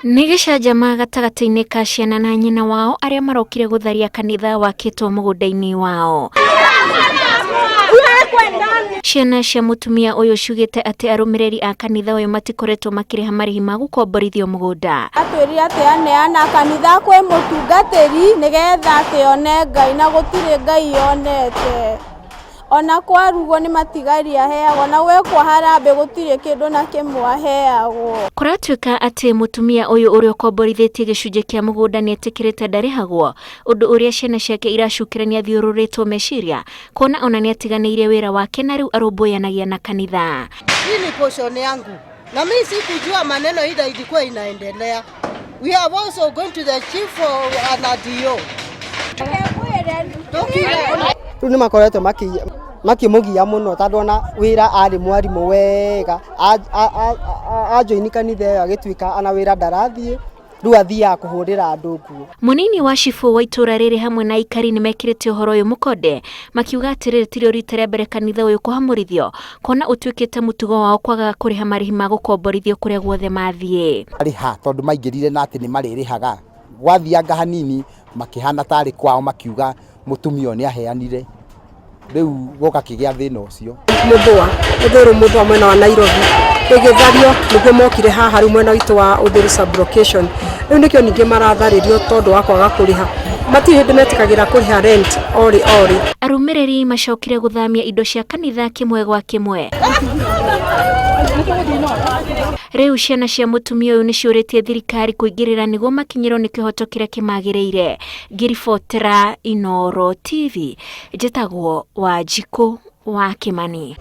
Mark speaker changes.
Speaker 1: Nĩ gicanjama gatagati-ini ka Ciana na nyina wao aria marokire gutharia kanitha wakitwo mugunda-ini wao. Ciana cia mutumia uyu ciugite ati arumiriri a kanitha uyu matikoretwo makiriha marihi ma gukomborithio mugunda.
Speaker 2: Atwirire ati aneana kanitha kwi mutungatiri nigetha ati one Ngai na gutire Ngai onete. Ona kwarugo ni matirihaga heagwo na gwekwo harambe gutire kindu na kimwe aheagwo.
Speaker 1: Uratuika ati mutumia uyu uria ukomborithitie gicunje kia mugunda ni etikirite ndarihagwo undu uria ciana ciake iracukirania thiururitwo meciria kuona ona ni atiganiire wira wake na riu arumbuianagia na kanitha.
Speaker 3: Hii ni portion yangu na mimi sikujua maneno ila ilikuwa inaendelea. We are also going to the chief and adio.
Speaker 4: Riu ni makoretwo makimugia muno tondu ona wira ari mwarimu wega ajoini kanitha iyo agituika ana wira ndarathie riu athia kuhurira andu nguo.
Speaker 1: Munini wa cifu wa itura-riri hamwe na ikari nimekirite uhoro uyu mukonde makiuga atiriri tirio rita ria mbere kanitha uyu kuhamurithio kona utuikite mutugo wao kwaga kuriha marihi ma gukomborithio kuria guothe mathie.
Speaker 5: Ariha tondu maingirire na ati ni maririhaga gwathianga hanini makihana tari kwao makiuga mutumia ni aheanire riu goka kigia thina ucio
Speaker 6: Uthiru mwena wa Nairobi igithario niguo mokire haha riu mwena witu wa Uthiru sub location riu nikio ningi maratharirio tondu wa kwaga kuriha mati hindi metikagira kuriha rent ori
Speaker 1: arumiriri macokire guthamia indo cia kanitha kimwe gwa kimwe. Riu ciana cia mutumia uyu ni ciuritie thirikari kuingirira niguo makinyirwo ni kihoto kiria kimagiriire. Ngiribotera Inoro TV njitagwo Wanjiku wa Kimani.